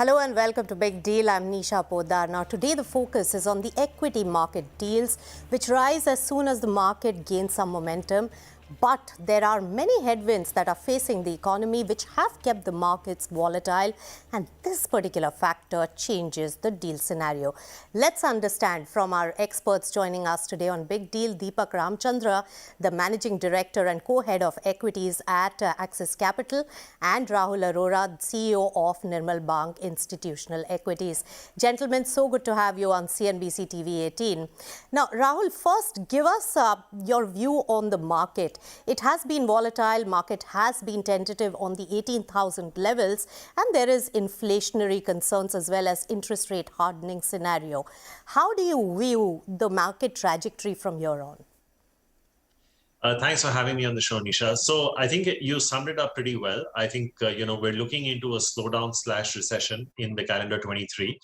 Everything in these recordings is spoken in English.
Hello and welcome to Big Deal. I'm Nisha Poddar. Now today the focus is on the equity market deals which rise as soon as the market gains some momentum. But there are many headwinds that are facing the economy which have kept the markets volatile, and this particular factor changes the deal scenario. Let's understand from our experts joining us today on Big Deal, Deepak Ramachandra, the Managing Director and Co-Head of Equities at Axis Capital, and Rahul Arora, CEO of Nirmal Bang Institutional Equities. Gentlemen, so good to have you on CNBC-TV18. Now, Rahul, first give us your view on the market. It has been volatile, market has been tentative on the 18,000 levels, and there is inflationary concerns as well as interest rate hardening scenario. How do you view the market trajectory from here on? Thanks for having me on the show, Nisha. So I think you summed it up pretty well. I think, we're looking into a slowdown/recession in the calendar 23.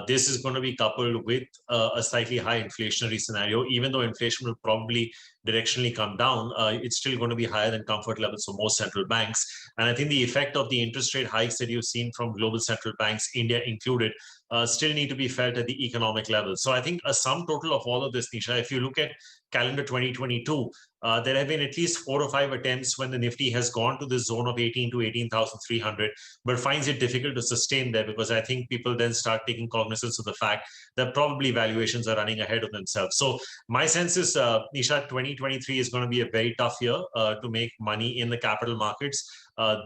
This is going to be coupled with a slightly high inflationary scenario. Even though inflation will probably directionally come down, it's still going to be higher than comfort levels for most central banks. And I think the effect of the interest rate hikes that you've seen from global central banks, India included, still need to be felt at the economic level. So I think a sum total of all of this, Nisha, if you look at calendar 2022, there have been at least 4 or 5 attempts when the Nifty has gone to this zone of 18 to 18,300, but finds it difficult to sustain there because I think people then start taking cognizance of the fact that probably valuations are running ahead of themselves. So my sense is, Nisha, 2023 is going to be a very tough year to make money in the capital markets.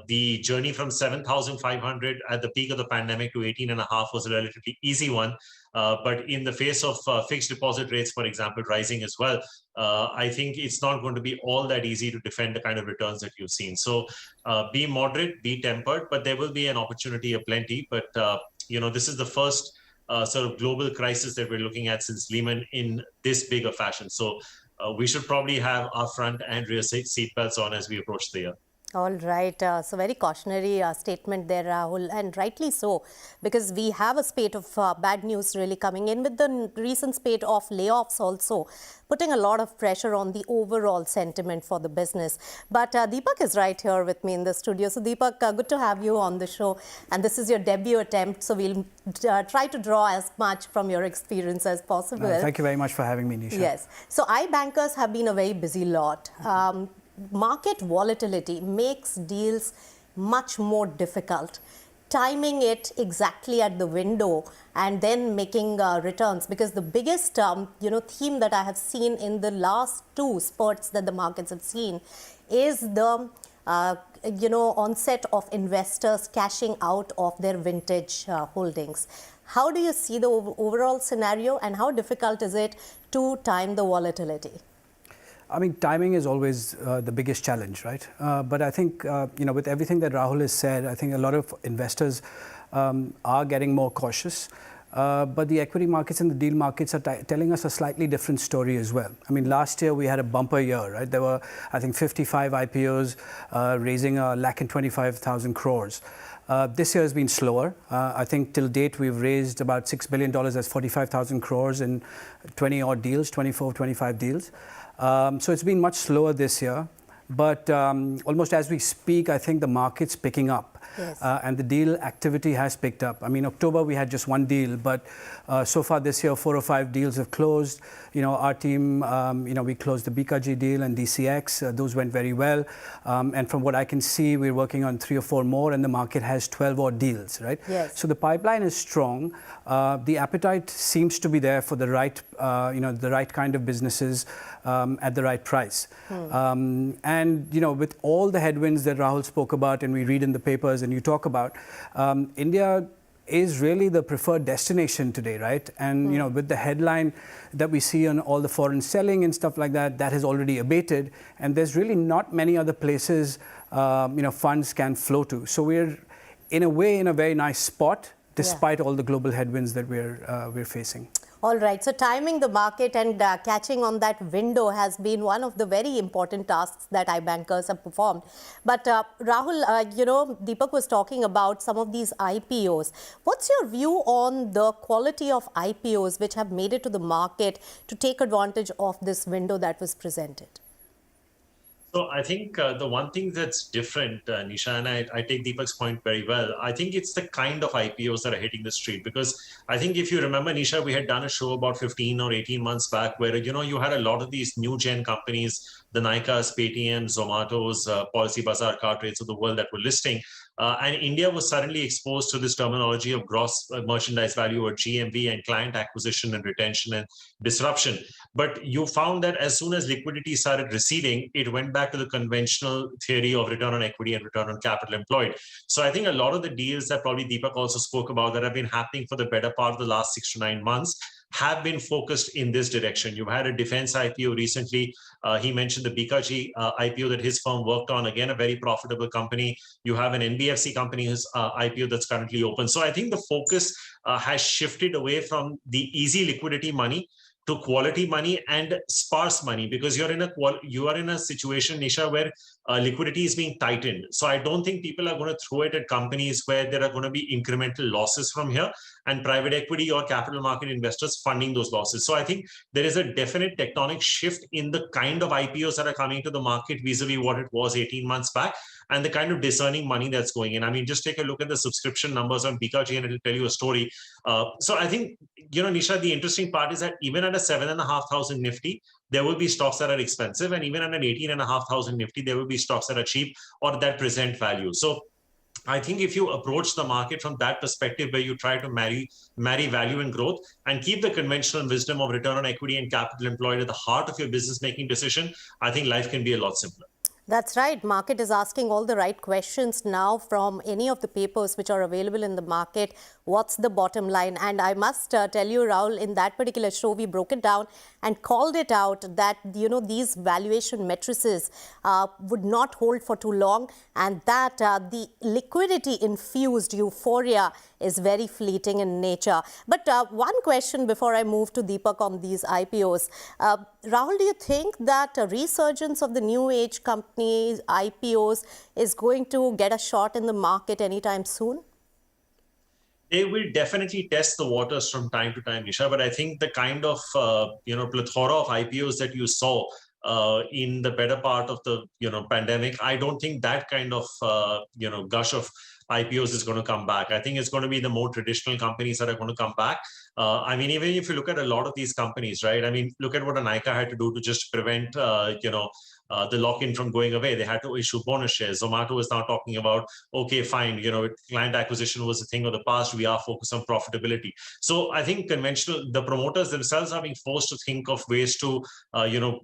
The journey from 7,500 at the peak of the pandemic to 18.5 was a relatively easy one. But in the face of fixed deposit rates, for example, rising as well, I think it's not going to be all that easy to defend the kind of returns that you've seen. So be moderate, be tempered, but there will be an opportunity aplenty. But, this is the first sort of global crisis that we're looking at since Lehman in this big a fashion. So we should probably have our front and rear seatbelts on as we approach the year. All right. So very cautionary statement there, Rahul, and rightly so, because we have a spate of bad news really coming in with the recent spate of layoffs also, putting a lot of pressure on the overall sentiment for the business. But Deepak is right here with me in the studio. So Deepak, good to have you on the show. And this is your debut attempt, so we'll try to draw as much from your experience as possible. Thank you very much for having me, Nisha. Yes. So iBankers have been a very busy lot. Market volatility makes deals much more difficult. Timing it exactly at the window and then making returns, because the biggest theme that I have seen in the last 2 spurts that the markets have seen is the onset of investors cashing out of their vintage holdings. How do you see the overall scenario, and how difficult is it to time the volatility? I mean, timing is always the biggest challenge, right? But I think, with everything that Rahul has said, I think a lot of investors are getting more cautious. But the equity markets and the deal markets are telling us a slightly different story as well. I mean, last year we had a bumper year, right? There were, I think, 55 IPOs raising 1,25,000 crores. This year has been slower. I think till date we've raised about $6 billion, that's 45,000 crores in 20-odd deals, 24, 25 deals. So it's been much slower this year, but almost as we speak, I think the market's picking up. Yes. And the deal activity has picked up. I mean, October we had just 1 deal, but so far this year 4 or 5 deals have closed. Our team, we closed the BKG deal and DCX. Those went very well. And from what I can see, we're working on 3 or 4 more, and the market has 12 odd deals, right? Yes. So the pipeline is strong. The appetite seems to be there for the right, the right kind of businesses at the right price. And, with all the headwinds that Rahul spoke about and we read in the papers and you talk about, India is really the preferred destination today, right? And, with the headline that we see on all the foreign selling and stuff like that, that has already abated. And there's really not many other places, funds can flow to. So we're, in a way, in a very nice spot, despite all the global headwinds that we're facing. All right. So timing the market and catching on that window has been one of the very important tasks that iBankers have performed. But Rahul, Deepak was talking about some of these IPOs. What's your view on the quality of IPOs which have made it to the market to take advantage of this window that was presented? So I think the one thing that's different, Nisha, and I take Deepak's point very well. I think it's the kind of IPOs that are hitting the street, because I think if you remember, Nisha, we had done a show about 15 or 18 months back where, you had a lot of these new gen companies, the Nykas, Paytm, Zomato's, Policy Bazaar, car trades of the world that were listing. And India was suddenly exposed to this terminology of gross merchandise value, or GMV, and client acquisition and retention and disruption. But you found that as soon as liquidity started receding, it went back to the conventional theory of return on equity and return on capital employed. So I think a lot of the deals that probably Deepak also spoke about that have been happening for the better part of the last 6 to 9 months have been focused in this direction. You've had a defense IPO recently. He mentioned the Bikaji IPO that his firm worked on, again, a very profitable company. You have an NBFC company whose IPO that's currently open. So I think the focus has shifted away from the easy liquidity money to quality money and sparse money, because you are in a situation, Nisha, where liquidity is being tightened. So I don't think people are going to throw it at companies where there are going to be incremental losses from here, and private equity or capital market investors funding those losses. So I think there is a definite tectonic shift in the kind of IPOs that are coming to the market vis-a-vis what it was 18 months back, and the kind of discerning money that's going in. I mean, just take a look at the subscription numbers on Bikaji and it'll tell you a story. So I think, Nisha, the interesting part is that even at a 7,500 Nifty, there will be stocks that are expensive, and even at an 18,500 Nifty, there will be stocks that are cheap or that present value. So I think if you approach the market from that perspective, where you try to marry value and growth and keep the conventional wisdom of return on equity and capital employed at the heart of your business making decision, I think life can be a lot simpler. That's right. Market is asking all the right questions now from any of the papers which are available in the market. What's the bottom line? And I must tell you, Rahul, in that particular show, we broke it down and called it out that, these valuation matrices would not hold for too long, and that the liquidity infused euphoria is very fleeting in nature. But one question before I move to Deepak on these IPOs. Rahul, do you think that a resurgence of the new age companies, IPOs, is going to get a shot in the market anytime soon? They will definitely test the waters from time to time, Nisha. But I think the kind of plethora of IPOs that you saw in the better part of the pandemic, I don't think that kind of gush of IPOs is going to come back. I think it's going to be the more traditional companies that are going to come back. I mean, even if you look at a lot of these companies, right? I mean, look at what a Nykaa had to do to just prevent the lock-in from going away. They had to issue bonus shares. Zomato is now talking about, okay, fine, client acquisition was a thing of the past. We are focused on profitability. So I think the promoters themselves are being forced to think of ways to,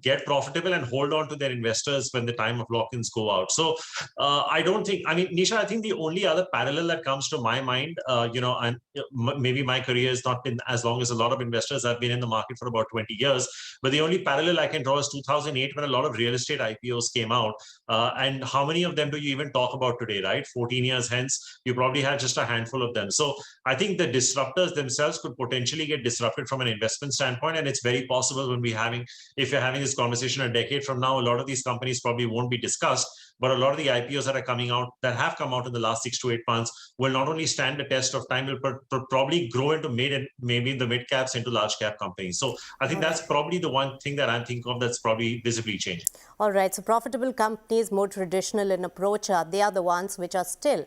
get profitable and hold on to their investors when the time of lock-ins go out. So Nisha, I think the only other parallel that comes to my mind, and maybe my career has not been as long as a lot of investors. I've been in the market for about 20 years, but the only parallel I can draw is 2008, when a lot of real estate IPOs came out, and how many of them do you even talk about today, right? 14 years hence, you probably have just a handful of them. So I think the disruptors themselves could potentially get disrupted from an investment standpoint, and it's very possible if you're having this conversation a decade from now, a lot of these companies probably won't be discussed, but a lot of the IPOs that have come out in the last 6 to 8 months will not only stand the test of time, will probably grow into mid and maybe in the mid caps into large cap companies. So I think that's probably the one thing that I'm thinking of that's probably visibly changing. All right. So profitable companies, more traditional in approach, they are the ones which are still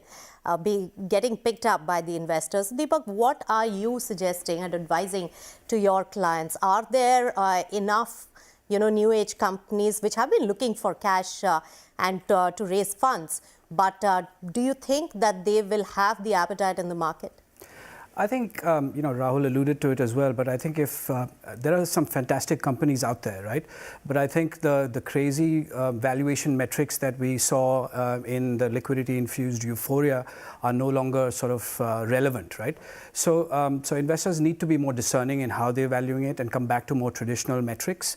getting picked up by the investors. Deepak, what are you suggesting and advising to your clients? Are there enough new age companies which have been looking for cash and to raise funds, but do you think that they will have the appetite in the market? I think, Rahul alluded to it as well, but I think if there are some fantastic companies out there, right? But I think the crazy valuation metrics that we saw in the liquidity infused euphoria are no longer sort of relevant, right? So investors need to be more discerning in how they're valuing it and come back to more traditional metrics.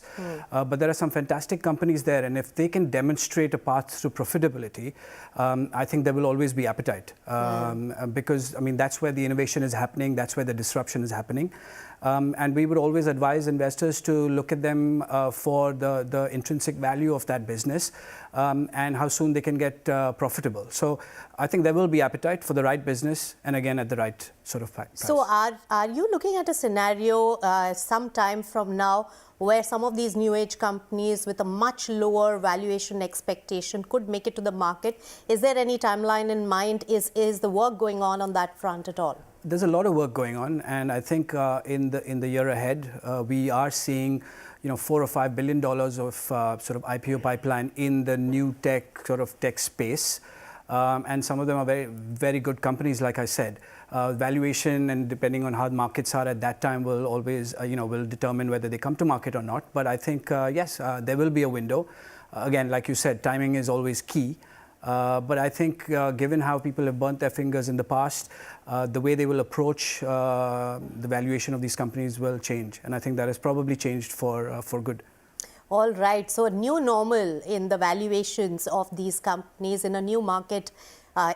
But there are some fantastic companies there, and if they can demonstrate a path to profitability, I think there will always be appetite because, I mean, that's where the innovation is happening. That's where the disruption is happening. And we would always advise investors to look at them for the intrinsic value of that business and how soon they can get profitable. So I think there will be appetite for the right business and again at the right sort of price. So are you looking at a scenario some time from now where some of these new age companies with a much lower valuation expectation could make it to the market. Is there any timeline in mind? Is the work going on that front at all? There's a lot of work going on, and I think in the year ahead, we are seeing $4 or $5 billion of sort of IPO pipeline in the new tech space, and some of them are very, very good companies, like I said. Valuation and depending on how the markets are at that time will always, will determine whether they come to market or not. But I think, yes, there will be a window. Again, like you said, timing is always key. But I think given how people have burnt their fingers in the past, the way they will approach the valuation of these companies will change. And I think that has probably changed for good. All right. So a new normal in the valuations of these companies in a new market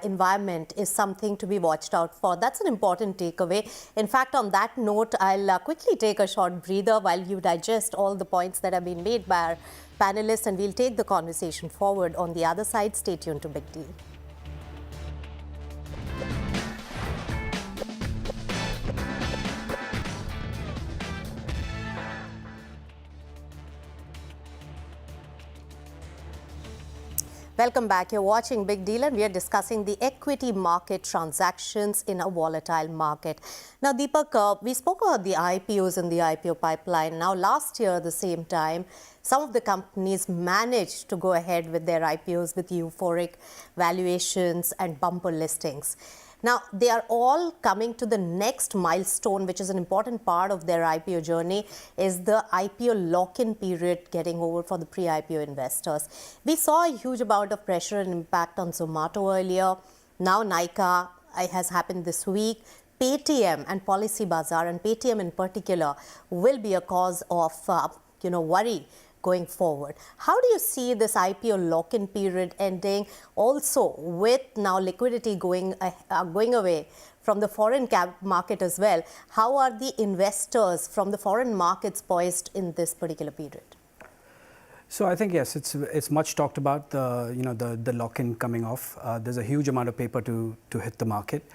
environment is something to be watched out for. That's an important takeaway. In fact, on that note, I'll quickly take a short breather while you digest all the points that have been made by our panelists, and we'll take the conversation forward on the other side. Stay tuned to Big Deal. Welcome back. You're watching Big Deal, and we are discussing the equity market transactions in a volatile market. Now, Deepak, we spoke about the IPOs and the IPO pipeline. Now, last year, at the same time, some of the companies managed to go ahead with their IPOs with euphoric valuations and bumper listings. Now, they are all coming to the next milestone, which is an important part of their IPO journey, is the IPO lock-in period getting over for the pre-IPO investors. We saw a huge amount of pressure and impact on Zomato earlier. Now, Nykaa has happened this week. Paytm and Policy Bazaar, and Paytm in particular, will be a cause of worry going forward. How do you see this IPO lock-in period ending? Also, with now liquidity going away from the foreign market as well, how are the investors from the foreign markets poised in this particular period? So I think yes, it's much talked about the lock-in coming off. There's a huge amount of paper to hit the market.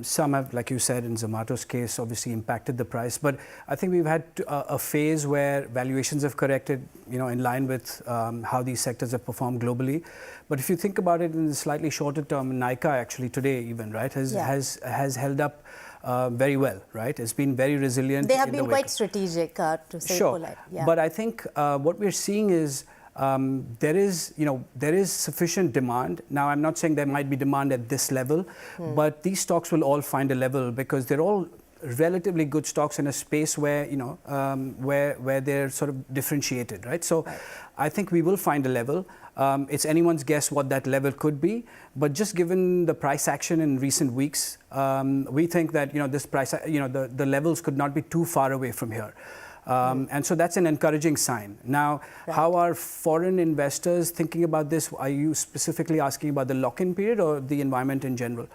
Some have, like you said, in Zomato's case, obviously impacted the price. But I think we've had a phase where valuations have corrected, in line with how these sectors have performed globally. But if you think about it in the slightly shorter term, Nykaa actually today even, right, has held up very well, right? It's been very resilient. They have been quite strategic, to say polite. Yeah. But I think what we're seeing is there is sufficient demand. Now, I'm not saying there might be demand at this level, but these stocks will all find a level because they're all relatively good stocks in a space where where they're sort of differentiated, right? So, I think we will find a level. It's anyone's guess what that level could be, but just given the price action in recent weeks, we think that this price, the levels could not be too far away from here. And so that's an encouraging sign. Now, how are foreign investors thinking about this? Are you specifically asking about the lock-in period or the environment in general?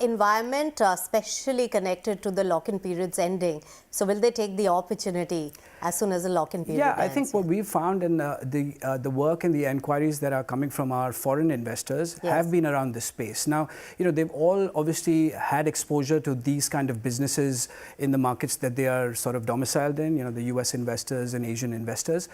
Environment, especially connected to the lock-in periods ending. So will they take the opportunity as soon as the lock-in period ends? I think what we've found in the work and the inquiries that are coming from our foreign investors have been around this space. Now, they've all obviously had exposure to these kind of businesses in the markets that they are sort of domiciled in, the US investors and Asian investors.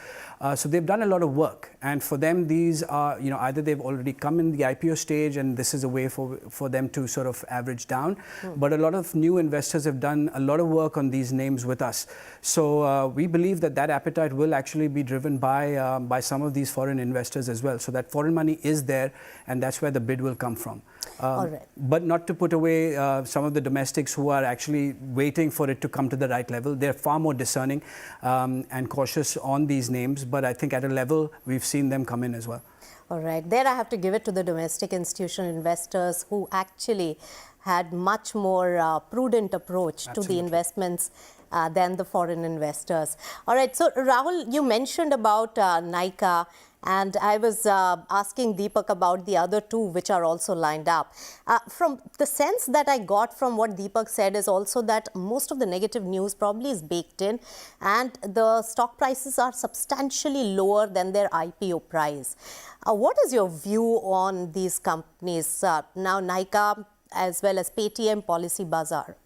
So they've done a lot of work. And for them, these are, either they've already come in the IPO stage and this is a way for them to sort of average down. But a lot of new investors have done a lot of work on these names with us. So we believe that appetite will actually be driven by some of these foreign investors as well. So that foreign money is there, and that's where the bid will come from. All right. But not to put away some of the domestics who are actually waiting for it to come to the right level. They're far more discerning and cautious on these names. But I think at a level, we've seen them come in as well. All right. There I have to give it to the domestic institutional investors who actually had much more prudent approach to the investments than the foreign investors. All right. So, Rahul, you mentioned about Nykaa, and I was asking Deepak about the other two which are also lined up. From the sense that I got from what Deepak said is also that most of the negative news probably is baked in, and the stock prices are substantially lower than their IPO price. What is your view on these companies, now Nykaa as well as Paytm, Policy Bazaar?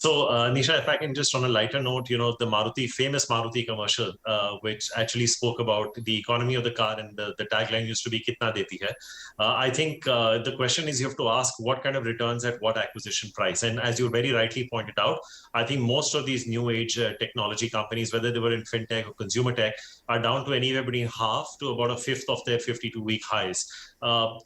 So, Nisha, if I can just on a lighter note, the famous Maruti commercial, which actually spoke about the economy of the car, and the tagline used to be "Kitna deti hai." I think the question is you have to ask what kind of returns at what acquisition price. And as you very rightly pointed out, I think most of these new age technology companies, whether they were in fintech or consumer tech, are down to anywhere between half to about a fifth of their 52-week highs.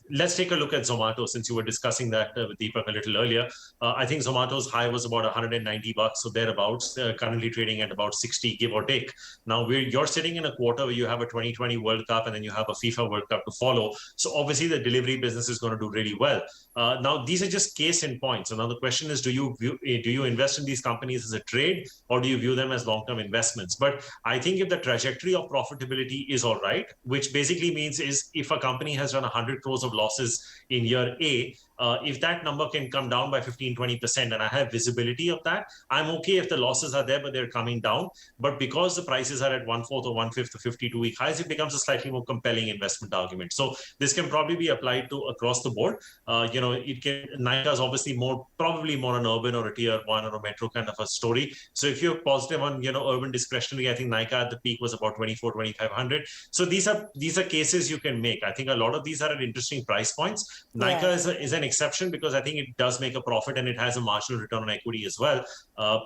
Let's take a look at Zomato, since you were discussing that with Deepak a little earlier. I think Zomato's high was about $190, so thereabouts, currently trading at about 60, give or take. Now, you're sitting in a quarter where you have a 2020 World Cup and then you have a FIFA World Cup to follow. So obviously the delivery business is going to do really well. Now, these are just case in point. So now the question is, do you invest in these companies as a trade, or do you view them as long-term investments? But I think if the trajectory of profitability is all right, which basically means is if a company has done 100 crores of losses in year A, if that number can come down by 15-20% and I have visibility of that, I'm okay if the losses are there, but they're coming down. But because the prices are at 1/4 or 1/5 of 52-week highs, it becomes a slightly more compelling investment argument. So this can probably be applied to across the board. Nykaa is obviously probably more an urban or a tier 1 or a metro kind of a story. So if you're positive on, urban discretionary, I think Nykaa at the peak was about 2,400-2,500. So these are cases you can make. I think a lot of these are at interesting price points. Nykaa is an exception because I think it does make a profit and it has a marginal return on equity as well.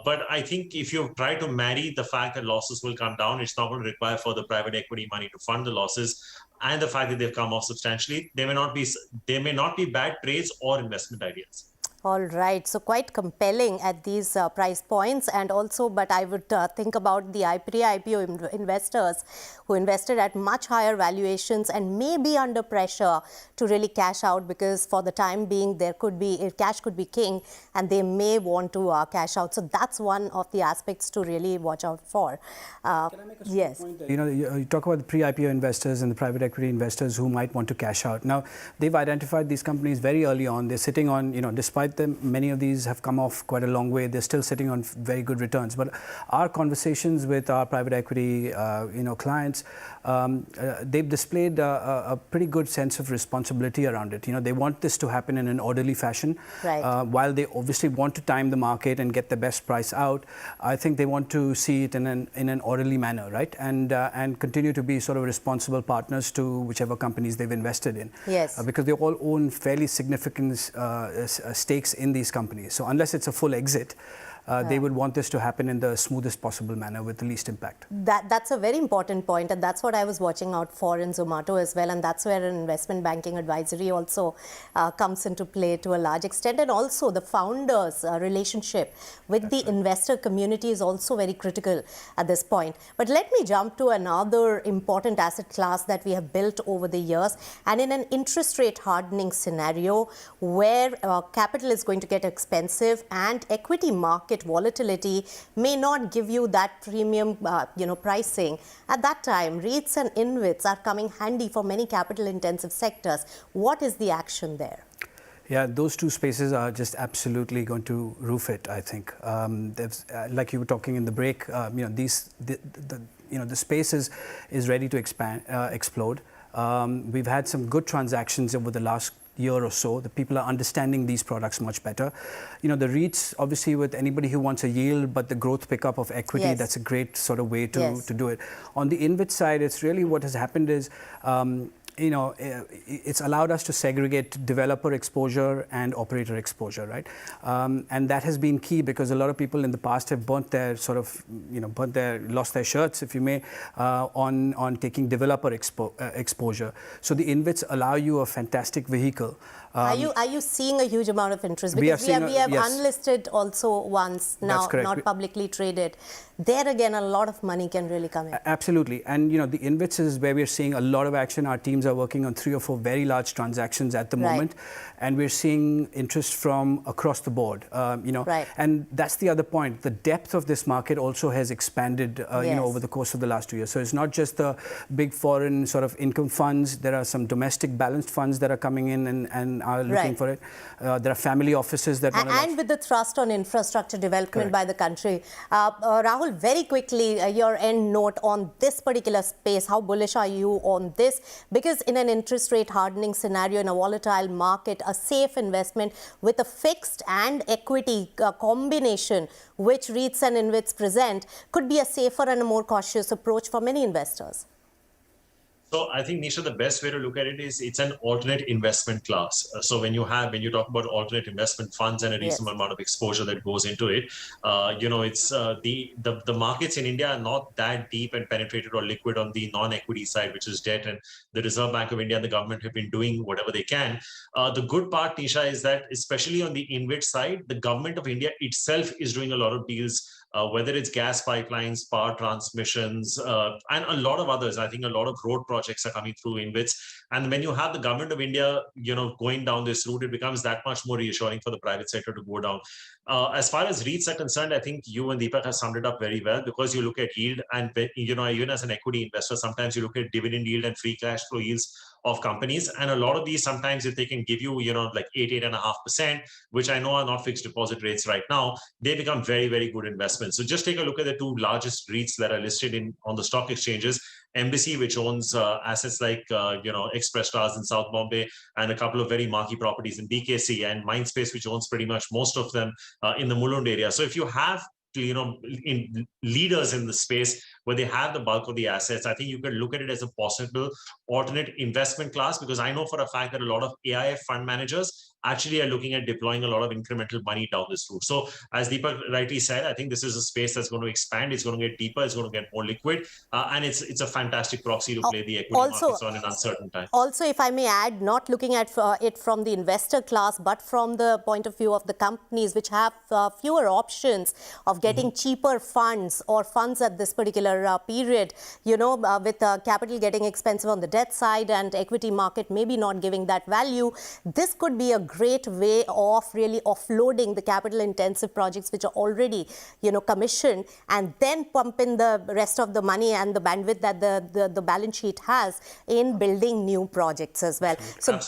But I think if you try to marry the fact that losses will come down, it's not going to require further private equity money to fund the losses, and the fact that they've come off substantially, they may not be bad trades or investment ideas. All right, so quite compelling at these price points, and also, but I would think about the pre-IPO investors who invested at much higher valuations and may be under pressure to really cash out, because for the time being cash could be king and they may want to cash out. So that's one of the aspects to really watch out for. Can I make a yes. point there? You talk about the pre-IPO investors and the private equity investors who might want to cash out. Now, they've identified these companies very early on. They're sitting on, despite them, many of these have come off quite a long way. They're still sitting on very good returns. But our conversations with our private equity, clients, they've displayed a pretty good sense of responsibility around it. They want this to happen in an orderly fashion. Right. While they obviously want to time the market and get the best price out, I think they want to see it in an orderly manner, right? And continue to be sort of responsible partners to whichever companies they've invested in. Yes. Because they all own fairly significant stakes in these companies. So unless it's a full exit, they would want this to happen in the smoothest possible manner with the least impact. That's a very important point, and that's what I was watching out for in Zomato as well, and that's where an investment banking advisory also comes into play to a large extent. And also the founders' relationship with the investor community is also very critical at this point. But let me jump to another important asset class that we have built over the years, and in an interest rate hardening scenario where capital is going to get expensive and equity market volatility may not give you that premium pricing. At that time, REITs and InvITs are coming handy for many capital intensive sectors. What is the action there? Yeah, those two spaces are just absolutely going to roof it, I think. Like you were talking in the break, the space is ready to explode. We've had some good transactions over the last year or so. The people are understanding these products much better. The REITs, obviously, with anybody who wants a yield, but the growth pickup of equity, yes. that's a great sort of way to do it. On the InvIT side, it's really what has happened is, it's allowed us to segregate developer exposure and operator exposure, right? And that has been key because a lot of people in the past have lost their shirts, if you may, on taking developer exposure. So the InvITs allow you a fantastic vehicle. Are you seeing a huge amount of interest? Because we have yes. unlisted also ones now, not publicly traded. There again, a lot of money can really come in. Absolutely. And the InvITs is where we're seeing a lot of action. Our teams are working on 3 or 4 very large transactions at the moment. And we're seeing interest from across the board, And that's the other point. The depth of this market also has expanded, over the course of the last 2 years. So it's not just the big foreign sort of income funds. There are some domestic balanced funds that are coming in and are looking for it. There are family offices that and with the thrust on infrastructure development by the country. Rahul, very quickly, your end note on this particular space. How bullish are you on this? Because is, in an interest rate hardening scenario, in a volatile market, a safe investment with a fixed and equity combination, which REITs and InvITs present, could be a safer and a more cautious approach for many investors? So I think, Nisha, the best way to look at it is it's an alternate investment class. So when you talk about alternate investment funds and a reasonable amount of exposure that goes into it, it's the markets in India are not that deep and penetrated or liquid on the non-equity side, which is debt, and the Reserve Bank of India and the government have been doing whatever they can. The good part, Nisha, is that especially on the InvIT side, the government of India itself is doing a lot of deals. Whether it's gas pipelines, power transmissions, and a lot of others. I think a lot of road projects are coming through InvITs. And when you have the government of India, going down this route, it becomes that much more reassuring for the private sector to go down. As far as REITs are concerned, I think you and Deepak have summed it up very well, because you look at yield and, even as an equity investor, sometimes you look at dividend yield and free cash flow yields of companies. And a lot of these, sometimes if they can give you, like 8.5%, which I know are not fixed deposit rates right now, they become very, very good investments. So just take a look at the two largest REITs that are listed on the stock exchanges. Embassy, which owns assets like, Express Towers in South Bombay and a couple of very marquee properties in BKC, and Mindspace, which owns pretty much most of them in the Mulund area. So if you have in leaders in the space where they have the bulk of the assets, I think you can look at it as a possible alternate investment class, because I know for a fact that a lot of AIF fund managers actually are looking at deploying a lot of incremental money down this route. So as Deepak rightly said, I think this is a space that's going to expand. It's going to get deeper. It's going to get more liquid. And it's a fantastic proxy to play the equity markets on an uncertain time. Also, if I may add, not looking at it from the investor class, but from the point of view of the companies which have fewer options of getting cheaper funds or funds at this particular period, with capital getting expensive on the debt side and equity market maybe not giving that value, this could be a great way of really offloading the capital intensive projects which are already, commissioned, and then pump in the rest of the money and the bandwidth that the balance sheet has in building new projects as well. So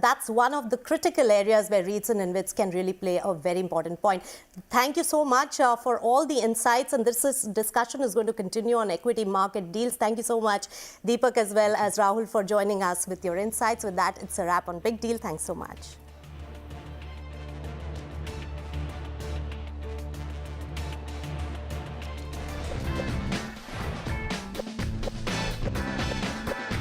that's one of the critical areas where REITs and InvITs can really play a very important point. Thank you so much for all the insights, and this discussion is going to continue on equity market deals. Thank you so much, Deepak, as well as Rahul, for joining us with your insights. With that, it's a wrap on Big Deal. Thanks so much.